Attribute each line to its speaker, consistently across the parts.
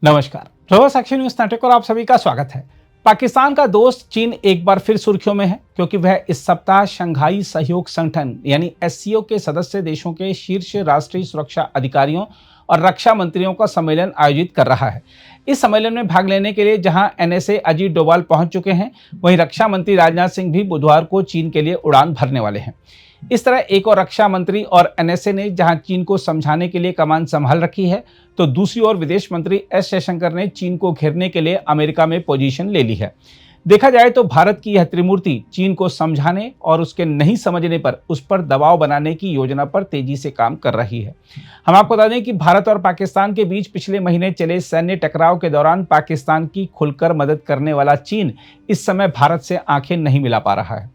Speaker 1: नमस्कार। प्रवास action news नाटक और आप सभी का स्वागत है। पाकिस्तान का दोस्त चीन एक बार फिर सुर्खियों में है क्योंकि वह इस सप्ताह शंघाई सहयोग संगठन यानी एससीओ के सदस्य देशों के शीर्ष राष्ट्रीय सुरक्षा अधिकारियों और रक्षा मंत्रियों का सम्मेलन आयोजित कर रहा है। इस सम्मेलन में भाग लेने के लिए जहां एनएसए अजीत डोभाल पहुंच चुके हैं, वहीं रक्षा मंत्री राजनाथ सिंह भी बुधवार को चीन के लिए उड़ान भरने वाले हैं। इस तरह एक और रक्षा मंत्री और एनएसए ने जहां चीन को समझाने के लिए कमान संभाल रखी है, तो दूसरी ओर विदेश मंत्री एस जयशंकर ने चीन को घेरने के लिए अमेरिका में पोजीशन ले ली है। देखा जाए तो भारत की यह त्रिमूर्ति चीन को समझाने और उसके नहीं समझने पर उस पर दबाव बनाने की योजना पर तेजी से काम कर रही है। हम आपको बता दें कि भारत और पाकिस्तान के बीच पिछले महीने चले सैन्य टकराव के दौरान पाकिस्तान की खुलकर मदद करने वाला चीन इस समय भारत से आंखें नहीं मिला पा रहा है।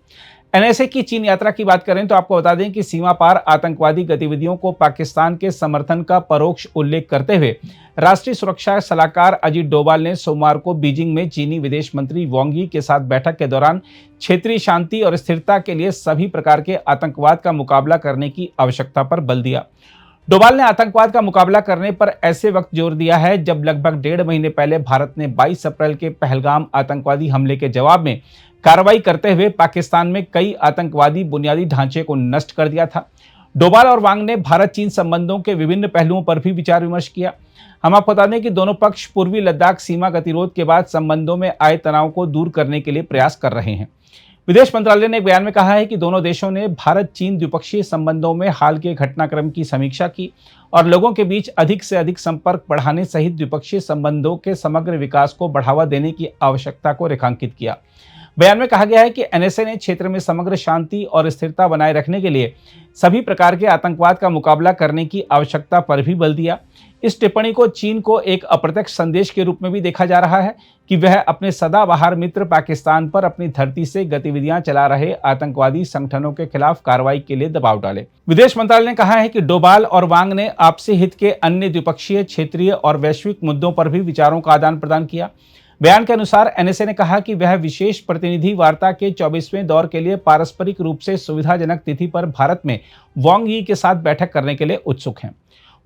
Speaker 1: एनएसए की चीन यात्रा की बात करें तो आपको बता दें कि सीमा पार आतंकवादी गतिविधियों को पाकिस्तान के समर्थन का परोक्ष उल्लेख करते हुए राष्ट्रीय सुरक्षा सलाहकार अजीत डोभाल ने सोमवार को बीजिंग में चीनी विदेश मंत्री वांग यी के साथ बैठक के दौरान क्षेत्रीय शांति और स्थिरता के लिए सभी प्रकार के आतंकवाद का मुकाबला करने की आवश्यकता पर बल दिया। डोभाल ने आतंकवाद का मुकाबला करने पर ऐसे वक्त जोर दिया है जब लगभग 1.5 महीने पहले भारत ने 22 अप्रैल के पहलगाम आतंकवादी हमले के जवाब में कार्रवाई करते हुए पाकिस्तान में कई आतंकवादी बुनियादी ढांचे को नष्ट कर दिया था। डोभाल और वांग ने भारत चीन संबंधों के विभिन्न पहलुओं पर भी विचार विमर्श किया। हम आपको बता दें कि दोनों पक्ष पूर्वी लद्दाख सीमा गतिरोध के बाद संबंधों में आए तनाव को दूर करने के लिए प्रयास कर रहे हैं। विदेश मंत्रालय ने एक बयान में कहा है कि दोनों देशों ने भारत चीन द्विपक्षीय संबंधों में हाल के घटनाक्रम की समीक्षा की और लोगों के बीच अधिक से अधिक संपर्क बढ़ाने सहित द्विपक्षीय संबंधों के समग्र विकास को बढ़ावा देने की आवश्यकता को रेखांकित किया। बयान में कहा गया है कि एनएसए ने क्षेत्र में समग्र शांति और स्थिरता बनाए रखने के लिए सभी प्रकार के आतंकवाद का मुकाबला करने की आवश्यकता पर भी बल दिया। इस टिप्पणी को चीन को एक अप्रत्यक्ष संदेश के रूप में भी देखा जा रहा है कि वह अपने सदाबहार मित्र पाकिस्तान पर अपनी धरती से गतिविधियां चला रहे आतंकवादी संगठनों के खिलाफ कार्रवाई के लिए दबाव डाले। विदेश मंत्रालय ने कहा है कि डोभाल और वांग ने आपसी हित के अन्य द्विपक्षीय, क्षेत्रीय और वैश्विक मुद्दों पर भी विचारों का आदान प्रदान किया। बयान के अनुसार एनएसए ने कहा कि वह विशेष प्रतिनिधि वार्ता के 24वें दौर के लिए पारस्परिक रूप से सुविधाजनक तिथि पर भारत में वांग यी के साथ बैठक करने के लिए उत्सुक हैं।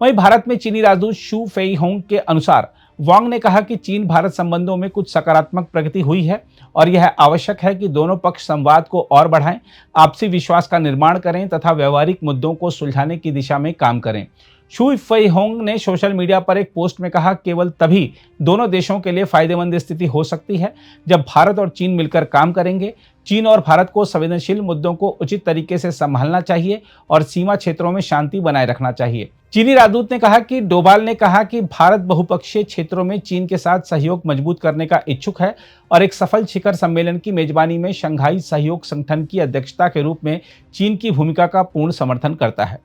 Speaker 1: वहीं भारत में चीनी राजदूत शू फेईहोंग के अनुसार वांग ने कहा कि चीन भारत संबंधों में कुछ सकारात्मक प्रगति हुई है और यह आवश्यक है कि दोनों पक्ष संवाद को और बढ़ाएं, आपसी विश्वास का निर्माण करें तथा व्यवहारिक मुद्दों को सुलझाने की दिशा में काम करें। शू फेईहोंग ने सोशल मीडिया पर एक पोस्ट में कहा, केवल तभी दोनों देशों के लिए फायदेमंद स्थिति हो सकती है जब भारत और चीन मिलकर काम करेंगे। चीन और भारत को संवेदनशील मुद्दों को उचित तरीके से संभालना चाहिए और सीमा क्षेत्रों में शांति बनाए रखना चाहिए। चीनी राजदूत ने कहा कि डोभाल ने कहा कि भारत बहुपक्षीय क्षेत्रों में चीन के साथ सहयोग मजबूत करने का इच्छुक है और एक सफल शिखर सम्मेलन की मेजबानी में शंघाई सहयोग संगठन की अध्यक्षता के रूप में चीन की भूमिका का पूर्ण समर्थन करता है।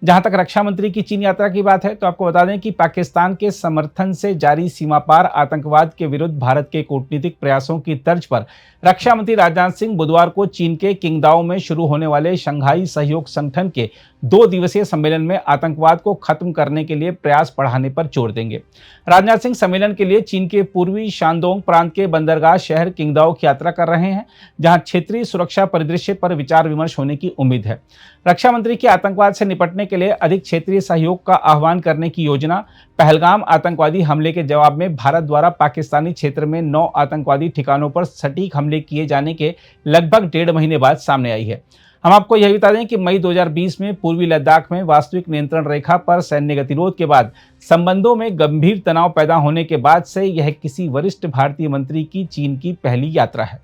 Speaker 1: जहां तक रक्षा मंत्री की चीन यात्रा की बात है तो आपको बता दें कि पाकिस्तान के समर्थन से जारी सीमा पार आतंकवाद के विरुद्ध भारत के कूटनीतिक प्रयासों की तर्ज पर रक्षा मंत्री राजनाथ सिंह बुधवार को चीन के किंगदाओ में शुरू होने वाले शंघाई सहयोग संगठन के 2 दिवसीय सम्मेलन में आतंकवाद को खत्म करने के लिए प्रयास बढ़ाने पर जोर देंगे। राजनाथ सिंह सम्मेलन के लिए चीन के पूर्वी शानडोंग प्रांत के बंदरगाह शहर किंगदाओ की यात्रा कर रहे हैं, जहां क्षेत्रीय सुरक्षा परिदृश्य पर विचार विमर्श होने की उम्मीद है। रक्षा मंत्री की आतंकवाद से निपटने के लिए अधिक क्षेत्रीय सहयोग का आह्वान करने की योजना पहलगाम आतंकवादी हमले के जवाब में भारत द्वारा पाकिस्तानी क्षेत्र में 9 आतंकवादी ठिकानों पर सटीक हमले किए जाने के लगभग 1.5 महीने बाद सामने आई है। हम आपको यह बता दें कि मई 2020 में पूर्वी लद्दाख में वास्तविक नियंत्रण रेखा पर सैन्य गतिरोध के बाद संबंधों में गंभीर तनाव पैदा होने के बाद से यह किसी वरिष्ठ भारतीय मंत्री की चीन की पहली यात्रा है।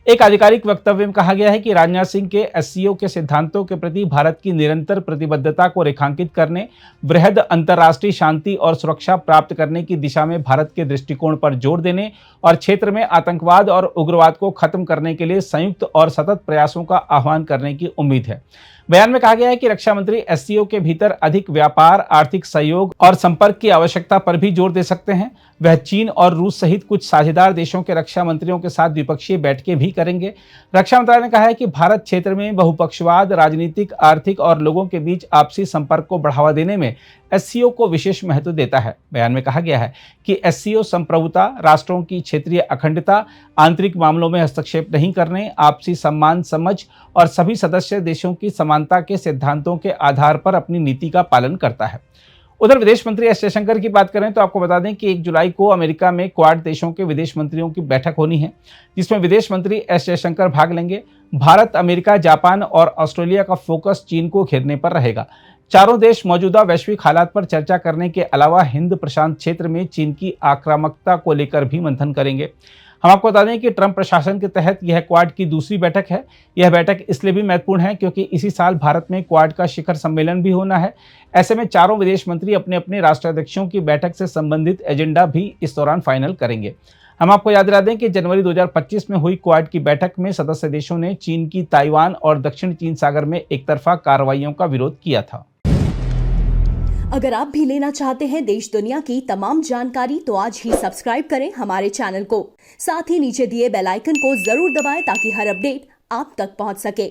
Speaker 1: एक आधिकारिक वक्तव्य में कहा गया है कि राजनाथ सिंह के एससीओ के सिद्धांतों के प्रति भारत की निरंतर प्रतिबद्धता को रेखांकित करने, वृहद अंतर्राष्ट्रीय शांति और सुरक्षा प्राप्त करने की दिशा में भारत के दृष्टिकोण पर जोर देने और क्षेत्र में आतंकवाद और उग्रवाद को खत्म करने के लिए संयुक्त और सतत प्रयासों का आह्वान करने की उम्मीद है। बयान में कहा गया है कि रक्षा मंत्री एससीओ के भीतर अधिक व्यापार, आर्थिक सहयोग और संपर्क की आवश्यकता पर भी जोर दे सकते हैं। वह चीन और रूस सहित कुछ साझेदार देशों के रक्षा मंत्रियों के साथ द्विपक्षीय बैठकें भी करेंगे। रक्षा मंत्रालय ने कहा है कि भारत क्षेत्र में बहुपक्षवाद, राजनीतिक, आर्थिक और लोगों के बीच आपसी संपर्क को बढ़ावा देने में एससीओ को विशेष महत्व देता है। बयान में कहा गया है कि एससीओ संप्रभुता, राष्ट्रों की क्षेत्रीय अखंडता, आंतरिक मामलों में हस्तक्षेप नहीं करने, आपसी सम्मान, समझ और सभी सदस्य देशों की समानता के सिद्धांतों के आधार पर अपनी नीति का पालन करता है। उधर विदेश मंत्री एस जयशंकर की बात करें तो आपको बता दें कि 1 जुलाई को अमेरिका में क्वाड देशों के विदेश मंत्रियों की बैठक होनी है, जिसमें विदेश मंत्री एस जयशंकर भाग लेंगे। भारत, अमेरिका, जापान और ऑस्ट्रेलिया का फोकस चीन को घेरने पर रहेगा। चारों देश मौजूदा वैश्विक हालात पर चर्चा करने के अलावा हिंद प्रशांत क्षेत्र में चीन की आक्रामकता को लेकर भी मंथन करेंगे। हम आपको बता दें कि ट्रंप प्रशासन के तहत यह क्वाड की दूसरी बैठक है। यह बैठक इसलिए भी महत्वपूर्ण है क्योंकि इसी साल भारत में क्वाड का शिखर सम्मेलन भी होना है। ऐसे में चारों विदेश मंत्री अपने अपने राष्ट्राध्यक्षों की बैठक से संबंधित एजेंडा भी इस दौरान फाइनल करेंगे। हम आपको याद दिला दें कि जनवरी 2025 में हुई क्वाड की बैठक में सदस्य देशों ने चीन की ताइवान और दक्षिण चीन सागर में एक तरफा कार्रवाइयों का विरोध किया था।
Speaker 2: अगर आप भी लेना चाहते हैं देश दुनिया की तमाम जानकारी तो आज ही सब्सक्राइब करें हमारे चैनल को। साथ ही नीचे दिए बेल आइकन को जरूर दबाएं ताकि हर अपडेट आप तक पहुंच सके।